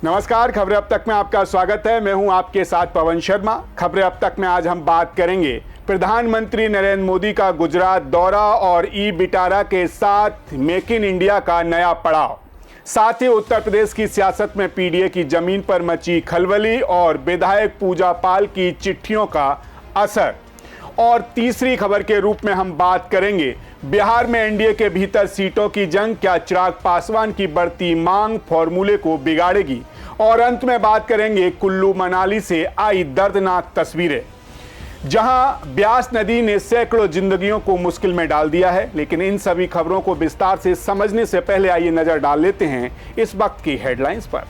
नमस्कार, खबरें अब तक में आपका स्वागत है। मैं हूं आपके साथ पवन शर्मा। खबरें अब तक में आज हम बात करेंगे प्रधानमंत्री नरेंद्र मोदी का गुजरात दौरा और ई बिटारा के साथ मेक इन इंडिया का नया पड़ाव, साथ ही उत्तर प्रदेश की सियासत में पीडीए की जमीन पर मची खलबली और विधायक पूजा पाल की चिट्ठियों का असर। और तीसरी खबर के रूप में हम बात करेंगे बिहार में एनडीए के भीतर सीटों की जंग, क्या चिराग पासवान की बढ़ती मांग फॉर्मूले को बिगाड़ेगी। और अंत में बात करेंगे कुल्लू मनाली से आई दर्दनाक तस्वीरें, जहां ब्यास नदी ने सैकड़ों जिंदगियों को मुश्किल में डाल दिया है। लेकिन इन सभी खबरों को विस्तार से समझने से पहले आइए नजर डाल लेते हैं इस वक्त की हेडलाइंस पर।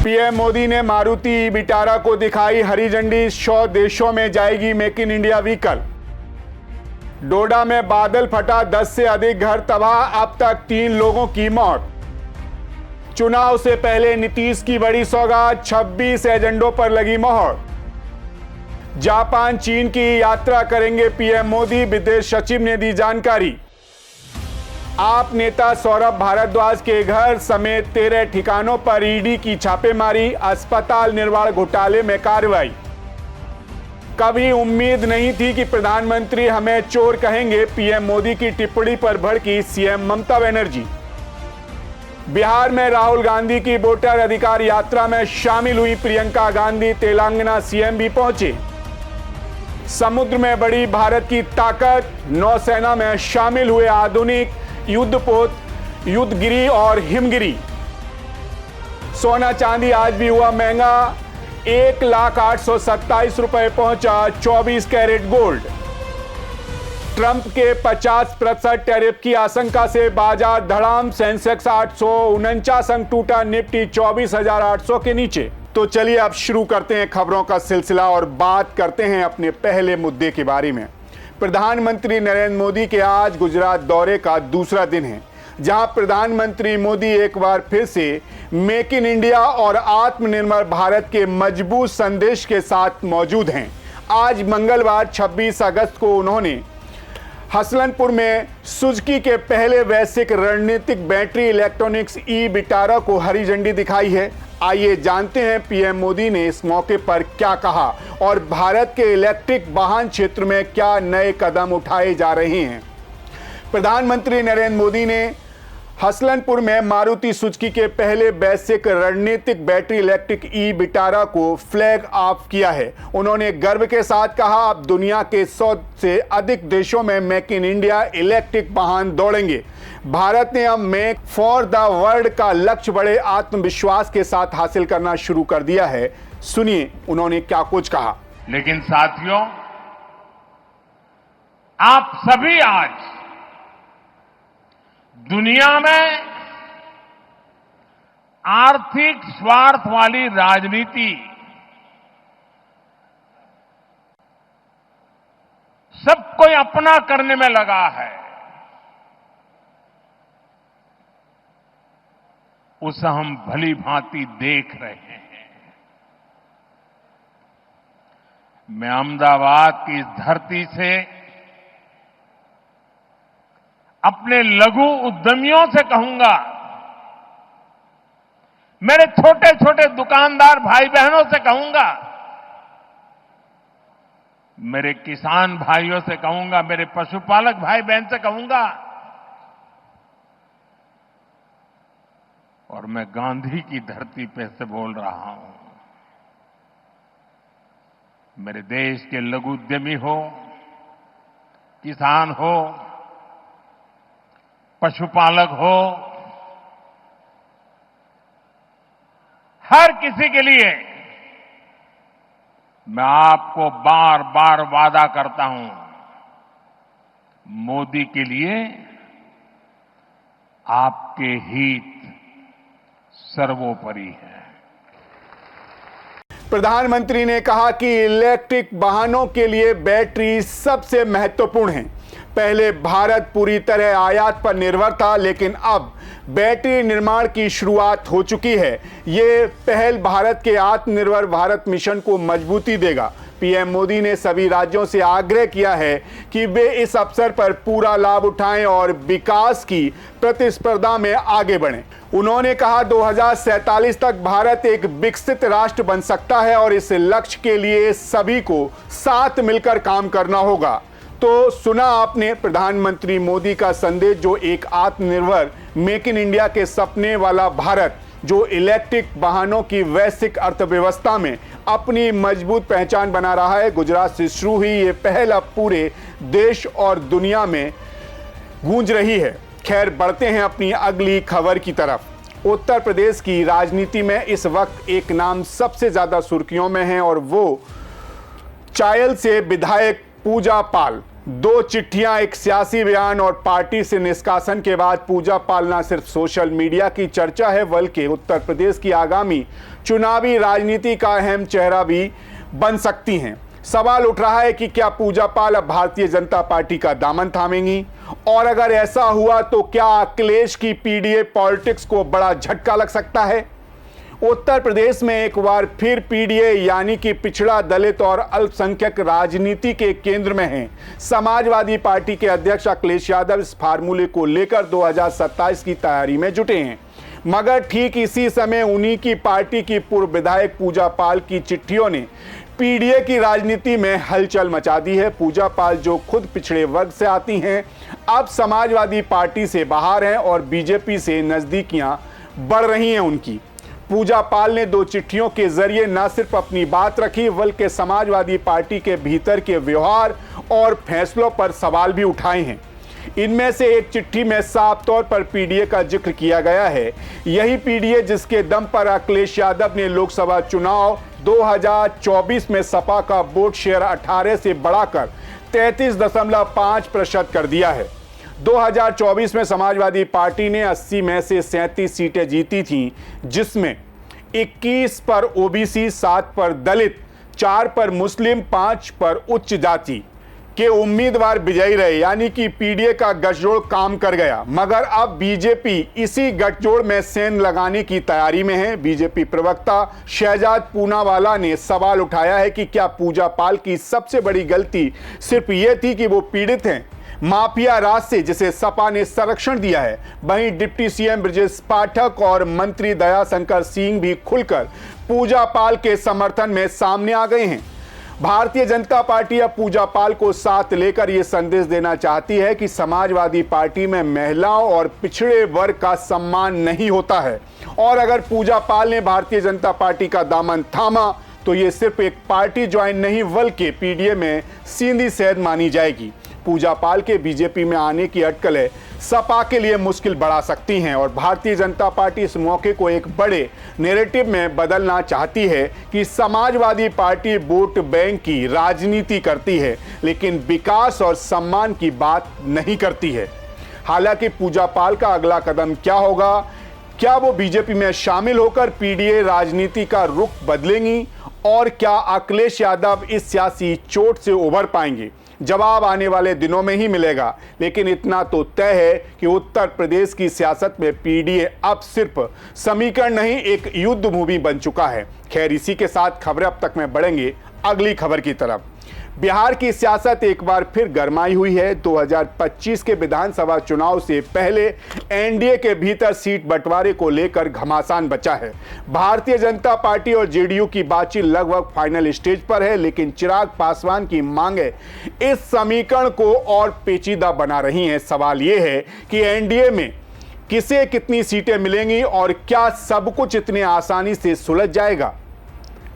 पीएम मोदी ने मारुति ई बिटारा को दिखाई हरी झंडी, 100 देशों में जाएगी मेक इन इंडिया व्हीकल। डोडा में बादल फटा, 10 से अधिक घर तबाह, अब तक 3 लोगों की मौत। चुनाव से पहले नीतीश की बड़ी सौगात, 26 एजेंडों पर लगी मोहर। जापान चीन की यात्रा करेंगे पीएम मोदी, विदेश सचिव ने दी जानकारी। आप नेता सौरभ भारद्वाज के घर समेत 13 ठिकानों पर ईडी की छापेमारी, अस्पताल निर्माण घोटाले में कार्रवाई। कभी उम्मीद नहीं थी कि प्रधानमंत्री हमें चोर कहेंगे, पीएम मोदी की टिप्पणी पर भड़की सीएम ममता बनर्जी। बिहार में राहुल गांधी की वोटर अधिकार यात्रा में शामिल हुई प्रियंका गांधी, तेलंगाना सीएम भी पहुंचे। समुद्र में बड़ी भारत की ताकत, नौसेना में शामिल हुए आधुनिक युद्धपोत, युद्धगिरी और हिमगिरी। सोना चांदी आज भी हुआ महंगा, 1,08,27 रुपए पहुंचा 24 कैरेट गोल्ड। ट्रंप के 50% टैरिफ की आशंका से बाजार धड़ाम, सेंसेक्स 849 अंक टूटा, निफ्टी 24,800 के नीचे। तो चलिए अब शुरू करते हैं खबरों का सिलसिला और बात करते हैं अपने पहले मुद्दे के बारे में। प्रधानमंत्री नरेंद्र मोदी के आज गुजरात दौरे का दूसरा दिन है, जहां प्रधानमंत्री मोदी एक बार फिर से मेक इन इंडिया और आत्मनिर्भर भारत के मजबूत संदेश के साथ मौजूद हैं। आज मंगलवार 26 अगस्त को उन्होंने हसनपुर में सुजुकी के पहले वैश्विक रणनीतिक बैटरी इलेक्ट्रॉनिक्स ई बिटारा को हरी झंडी दिखाई है। आइए जानते हैं पीएम मोदी ने इस मौके पर क्या कहा और भारत के इलेक्ट्रिक वाहन क्षेत्र में क्या नए कदम उठाए जा रहे हैं। प्रधानमंत्री नरेंद्र मोदी ने हसनपुर में मारुति सुजुकी के पहले वैश्विक रणनीतिक बैटरी इलेक्ट्रिक ई बिटारा को फ्लैग ऑफ किया है। उन्होंने गर्व के साथ कहा, अब दुनिया के 100 से अधिक देशों में मेक इन इंडिया इलेक्ट्रिक वाहन दौड़ेंगे। भारत ने अब मेक फॉर द वर्ल्ड का लक्ष्य बड़े आत्मविश्वास के साथ हासिल करना शुरू कर दिया है। सुनिए उन्होंने क्या कुछ कहा। लेकिन साथियों, आप सभी आज दुनिया में आर्थिक स्वार्थ वाली राजनीति, सब कोई अपना करने में लगा है, उसे हम भली भांति देख रहे हैं। मैं अहमदाबाद की इस धरती से अपने लघु उद्यमियों से कहूंगा, मेरे छोटे छोटे दुकानदार भाई बहनों से कहूंगा, मेरे किसान भाइयों से कहूंगा, मेरे पशुपालक भाई बहन से कहूंगा, और मैं गांधी की धरती पे से बोल रहा हूं, मेरे देश के लघु उद्यमी हो, किसान हो, पशुपालक हो, हर किसी के लिए मैं आपको बार बार वादा करता हूं, मोदी के लिए आपके हित सर्वोपरि है। प्रधानमंत्री ने कहा कि इलेक्ट्रिक वाहनों के लिए बैटरी सबसे महत्वपूर्ण है। पहले भारत पूरी तरह आयात पर निर्भर था, लेकिन अब बैटरी निर्माण की शुरुआत हो चुकी है। ये पहल भारत के आत्मनिर्भर भारत मिशन को मजबूती देगा। पीएम मोदी ने सभी राज्यों से आग्रह किया है कि वे इस अवसर पर पूरा लाभ उठाएं और विकास की प्रतिस्पर्धा में आगे बढ़ें। उन्होंने कहा 2047 तक भारत एक विकसित राष्ट्र बन सकता है और इस लक्ष्य के लिए सभी को साथ मिलकर काम करना होगा। तो सुना आपने प्रधानमंत्री मोदी का संदेश, जो एक आत्मनिर्भर मेक इन इंडिया के सपने वाला भारत, जो इलेक्ट्रिक वाहनों की वैश्विक अर्थव्यवस्था में अपनी मजबूत पहचान बना रहा है। गुजरात से शुरू हुई ये पहल अब पूरे देश और दुनिया में गूंज रही है। खैर, बढ़ते हैं अपनी अगली खबर की तरफ। उत्तर प्रदेश की राजनीति में इस वक्त एक नाम सबसे ज्यादा सुर्खियों में है और वो चायल से विधायक पूजा पाल। 2 चिट्ठियां, एक सियासी बयान और पार्टी से निष्कासन के बाद पूजा पाल न सिर्फ सोशल मीडिया की चर्चा है, बल्कि उत्तर प्रदेश की आगामी चुनावी राजनीति का अहम चेहरा भी बन सकती हैं। सवाल उठ रहा है कि क्या पूजा पाल अब भारतीय जनता पार्टी का दामन थामेंगी, और अगर ऐसा हुआ तो क्या अखिलेश की पीडीए पॉलिटिक्स को बड़ा झटका लग सकता है। उत्तर प्रदेश में एक बार फिर पीडीए यानी कि पिछड़ा, दलित और अल्पसंख्यक राजनीति के केंद्र में है। समाजवादी पार्टी के अध्यक्ष अखिलेश यादव इस फार्मूले को लेकर 2027 की तैयारी में जुटे हैं, मगर ठीक इसी समय उन्हीं की पार्टी की पूर्व विधायक पूजा पाल की चिट्ठियों ने पीडीए की राजनीति में हलचल मचा दी है। पूजा पाल, जो खुद पिछड़े वर्ग से आती हैं, अब समाजवादी पार्टी से बाहर हैं और बीजेपी से नजदीकियां बढ़ रही हैं उनकी। पूजा पाल ने 2 चिट्ठियों के जरिए न सिर्फ अपनी बात रखी, बल्कि समाजवादी पार्टी के भीतर के व्यवहार और फैसलों पर सवाल भी उठाए हैं। इनमें से एक चिट्ठी में साफ तौर पर पीडीए का जिक्र किया गया है। यही पीडीए जिसके दम पर अखिलेश यादव ने लोकसभा चुनाव 2024 में सपा का वोट शेयर 18 से बढ़ाकर 33.5% कर दिया है। 2024 में समाजवादी पार्टी ने 80 में से 37 सीटें जीती थीं, जिसमें 21 पर ओबीसी, 7 पर दलित, 4 पर मुस्लिम, 5 पर उच्च जाति के उम्मीदवार विजयी रहे, यानी कि पीडीए का गठजोड़ काम कर गया। मगर अब बीजेपी इसी गठजोड़ में सेंध लगाने की तैयारी में है। बीजेपी प्रवक्ता शहजाद पूनावाला ने सवाल उठाया है कि क्या पूजा पाल की सबसे बड़ी गलती सिर्फ ये थी कि वो पीड़ित हैं माफिया राज से, जिसे सपा ने संरक्षण दिया है। वहीं डिप्टी सीएम ब्रजेश पाठक और मंत्री दयाशंकर सिंह भी खुलकर पूजा पाल के समर्थन में सामने आ गए हैं। भारतीय जनता पार्टी अब पूजा पाल को साथ लेकर यह संदेश देना चाहती है कि समाजवादी पार्टी में महिलाओं और पिछड़े वर्ग का सम्मान नहीं होता है, और अगर पूजा पाल ने भारतीय जनता पार्टी का दामन थामा तो ये सिर्फ एक पार्टी ज्वाइन नहीं, बल्कि पीडीए में सीधी सेध मानी जाएगी। पूजा पाल के बीजेपी में आने की अटकलें सपा के लिए मुश्किल बढ़ा सकती हैं, और भारतीय जनता पार्टी इस मौके को एक बड़े नैरेटिव में बदलना चाहती है कि समाजवादी पार्टी वोट बैंक की राजनीति करती है, लेकिन विकास और सम्मान की बात नहीं करती है। हालांकि पूजा पाल का अगला कदम क्या होगा, क्या वो बीजेपी में शामिल होकर पीडीए राजनीति का रुख बदलेंगी, और क्या अखिलेश यादव इस सियासी चोट से उभर पाएंगे, जवाब आने वाले दिनों में ही मिलेगा। लेकिन इतना तो तय है कि उत्तर प्रदेश की सियासत में पीडीए अब सिर्फ समीकरण नहीं, एक युद्ध भूमि बन चुका है। खैर, इसी के साथ खबरें अब तक में बढ़ेंगे अगली खबर की तरफ। बिहार की सियासत एक बार फिर गरमाई हुई है। 2025 के विधानसभा चुनाव से पहले एनडीए के भीतर सीट बंटवारे को लेकर घमासान बचा है। भारतीय जनता पार्टी और जेडीयू की बातचीत लगभग फाइनल स्टेज पर है, लेकिन चिराग पासवान की मांगें इस समीकरण को और पेचीदा बना रही हैं। सवाल यह है कि एनडीए में किसे कितनी सीटें मिलेंगी और क्या सब कुछ इतने आसानी से सुलझ जाएगा,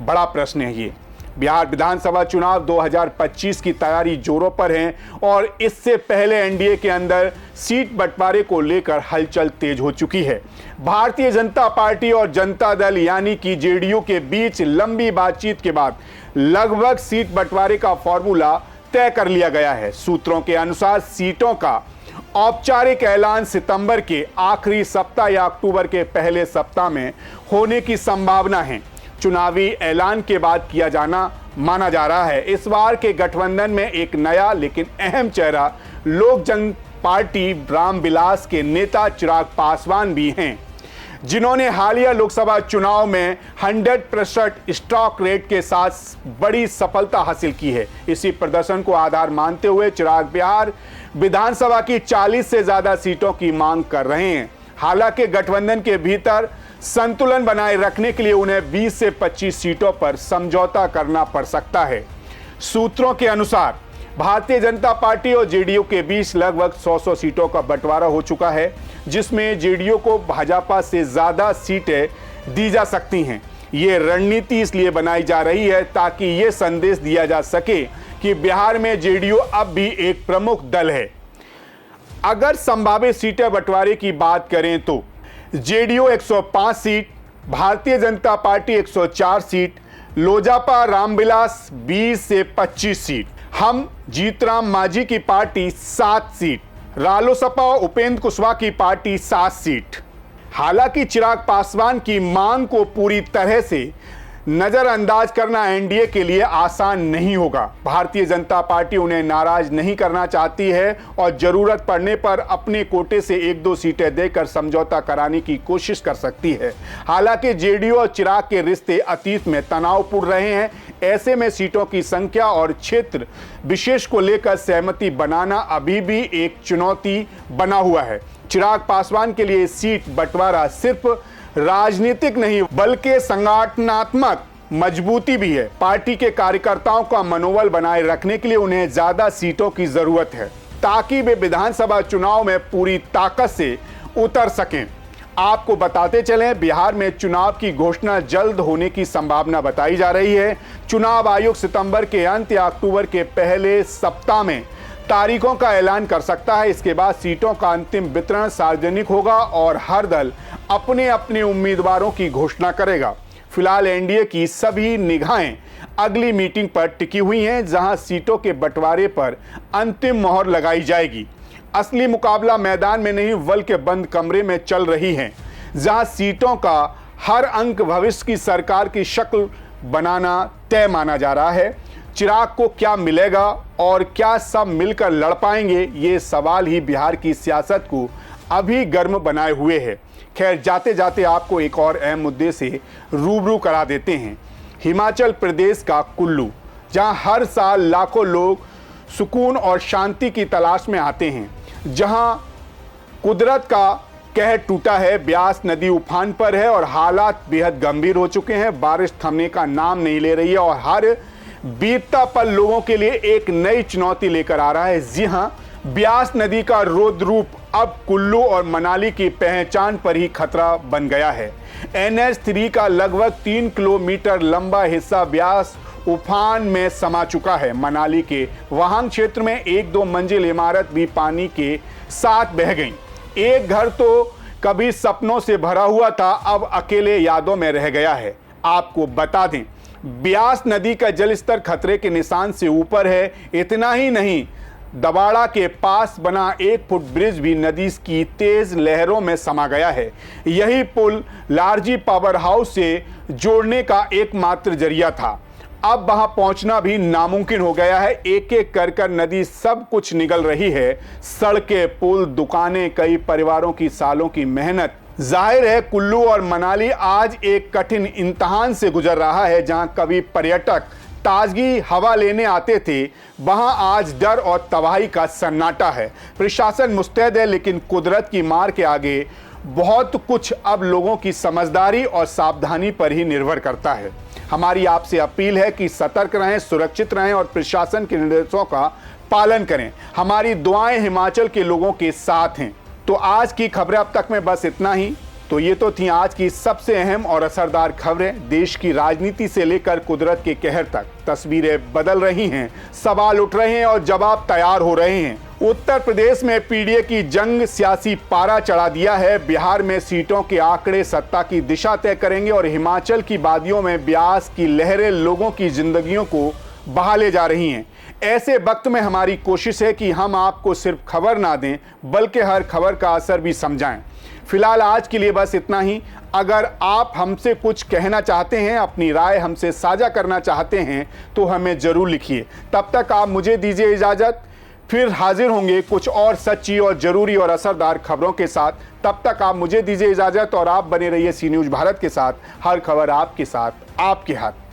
बड़ा प्रश्न है ये। बिहार विधानसभा चुनाव 2025 की तैयारी जोरों पर है, और इससे पहले एनडीए के अंदर सीट बंटवारे को लेकर हलचल तेज हो चुकी है। भारतीय जनता पार्टी और जनता दल यानी कि जेडीयू के बीच लंबी बातचीत के बाद लगभग सीट बंटवारे का फॉर्मूला तय कर लिया गया है। सूत्रों के अनुसार सीटों का औपचारिक ऐलान सितंबर के आखिरी सप्ताह या अक्टूबर के पहले सप्ताह में होने की संभावना है। चुनावी ऐलान के बाद किया जाना माना जा रहा है। इस बार के गठबंधन में एक नया लेकिन अहम चेहरा लोक जन पार्टी रामविलास के नेता चिराग पासवान भी हैं, जिन्होंने हालिया लोकसभा चुनाव में 100% स्टॉक रेट के साथ बड़ी सफलता हासिल की है। इसी प्रदर्शन को आधार मानते हुए चिराग बिहार विधानसभा की 40 से ज्यादा सीटों की मांग कर रहे हैं। हालांकि गठबंधन के भीतर संतुलन बनाए रखने के लिए उन्हें 20 से 25 सीटों पर समझौता करना पड़ सकता है। सूत्रों के अनुसार भारतीय जनता पार्टी और जेडीयू के बीच लगभग 100 सीटों का बंटवारा हो चुका है, जिसमें जेडीयू को भाजपा से ज्यादा सीटें दी जा सकती हैं। ये रणनीति इसलिए बनाई जा रही है ताकि ये संदेश दिया जा सके कि बिहार में जेडीयू अब भी एक प्रमुख दल है। अगर संभावित सीटें बंटवारे की बात करें तो JDU 105 seat, Bharatiya Janata party 104 seat, Lojpa Ramvilas 20 से 25 सीट, हम जीतराम मांझी की पार्टी 7 सीट, रालोसपा उपेंद्र कुशवाहा की पार्टी 7 सीट। हालांकि चिराग पासवान की मांग को पूरी तरह से नजरअंदाज करना एनडीए के लिए आसान नहीं होगा। भारतीय जनता पार्टी उन्हें नाराज नहीं करना चाहती है और जरूरत पड़ने पर अपने कोटे से 1-2 सीटें देकर समझौता कराने की कोशिश कर सकती है। हालांकि जेडीयू और चिराग के रिश्ते अतीत में तनावपूर्ण रहे हैं। ऐसे में सीटों की संख्या और क्षेत्र विशेष को लेकर सहमति बनाना अभी भी एक चुनौती बना हुआ है। चिराग पासवान के लिए सीट बंटवारा सिर्फ राजनीतिक नहीं बल्कि संगठनात्मक मजबूती भी है। पार्टी के कार्यकर्ताओं का मनोबल बनाए रखने के लिए उन्हें ज्यादा सीटों की जरूरत है ताकि वे विधानसभा चुनाव में पूरी ताकत से उतर सकें। आपको बताते चलें, बिहार में चुनाव की घोषणा जल्द होने की संभावना बताई जा रही है। चुनाव आयोग सितंबर के अंत या अक्टूबर के पहले सप्ताह में तारीखों का ऐलान कर सकता है। इसके बाद सीटों का अंतिम वितरण सार्वजनिक होगा और हर दल अपने अपने उम्मीदवारों की घोषणा करेगा। फिलहाल एनडीए की सभी निगाहें अगली मीटिंग पर टिकी हुई हैं, जहां सीटों के बंटवारे पर अंतिम मोहर लगाई जाएगी। असली मुकाबला मैदान में नहीं बल्कि बंद कमरे में चल रही है, जहां सीटों का हर अंक भविष्य की सरकार की शक्ल बनाना तय माना जा रहा है। चिराग को क्या मिलेगा और क्या सब मिलकर लड़ पाएंगे, ये सवाल ही बिहार की सियासत को अभी गर्म बनाए हुए है। खैर, जाते जाते आपको एक और अहम मुद्दे से रूबरू करा देते हैं। हिमाचल प्रदेश का कुल्लू, जहां हर साल लाखों लोग सुकून और शांति की तलाश में आते हैं, जहां कुदरत का कहर टूटा है, ब्यास नदी उफान पर है और हालात बेहद गंभीर हो चुके हैं। बारिश थमने का नाम नहीं ले रही है और हर बीतता पल लोगों के लिए एक नई चुनौती लेकर आ रहा है। जी हां, ब्यास नदी का रौद्र रूप अब कुल्लू और मनाली की पहचान पर ही खतरा बन गया है। NH3 का लगभग 3 किलोमीटर लंबा हिस्सा ब्यास उफान में समा चुका है। मनाली के वहांग क्षेत्र में 1-2 मंजिल इमारत भी पानी के साथ बह गई। एक घर तो कभी सपनों से भरा हुआ था, अब अकेले यादों में रह गया है। आपको बता दें, ब्यास नदी का जलस्तर खतरे के निशान से ऊपर है। इतना ही नहीं, दबाड़ा के पास बना 1 फुट ब्रिज भी नदी की तेज लहरों में समा गया है। यही पुल लारजी पावर हाउस से जोड़ने का एकमात्र जरिया था। अब वहां पहुंचना भी नामुमकिन हो गया है। एक एक कर नदी सब कुछ निगल रही है। सड़कें, पुल, दुकानें, कई परिवारों की सालों की मेहनत। जाहिर है कुल्लू और मनाली आज एक कठिन इम्तिहान से गुजर रहा है। जहां कभी पर्यटक ताजगी हवा लेने आते थे, वहां आज डर और तबाही का सन्नाटा है। प्रशासन मुस्तैद है, लेकिन कुदरत की मार के आगे बहुत कुछ अब लोगों की समझदारी और सावधानी पर ही निर्भर करता है। हमारी आपसे अपील है कि सतर्क रहें, सुरक्षित रहें और प्रशासन के निर्देशों का पालन करें। हमारी दुआएं हिमाचल के लोगों के साथ हैं। तो आज की खबरें अब तक में बस इतना ही। तो ये तो थी आज की सबसे अहम और असरदार खबरें। देश की राजनीति से लेकर कुदरत के कहर तक तस्वीरें बदल रही हैं, सवाल उठ रहे हैं और जवाब तैयार हो रहे हैं। उत्तर प्रदेश में पीडीए की जंग सियासी पारा चढ़ा दिया है। बिहार में सीटों के आंकड़े सत्ता की दिशा तय करेंगे और हिमाचल की वादियों में ब्यास की लहरें लोगों की जिंदगियों को बहा ले जा रही हैं। ऐसे वक्त में हमारी कोशिश है कि हम आपको सिर्फ खबर ना दें बल्कि हर खबर का असर भी समझाएं। फिलहाल आज के लिए बस इतना ही। अगर आप हमसे कुछ कहना चाहते हैं, अपनी राय हमसे साझा करना चाहते हैं तो हमें ज़रूर लिखिए। तब तक आप मुझे दीजिए इजाज़त। फिर हाजिर होंगे कुछ और सच्ची और जरूरी और असरदार खबरों के साथ। तब तक आप मुझे दीजिए इजाजत और आप बने रहिए सी न्यूज भारत के साथ। हर खबर आपके साथ, आपके हाथ।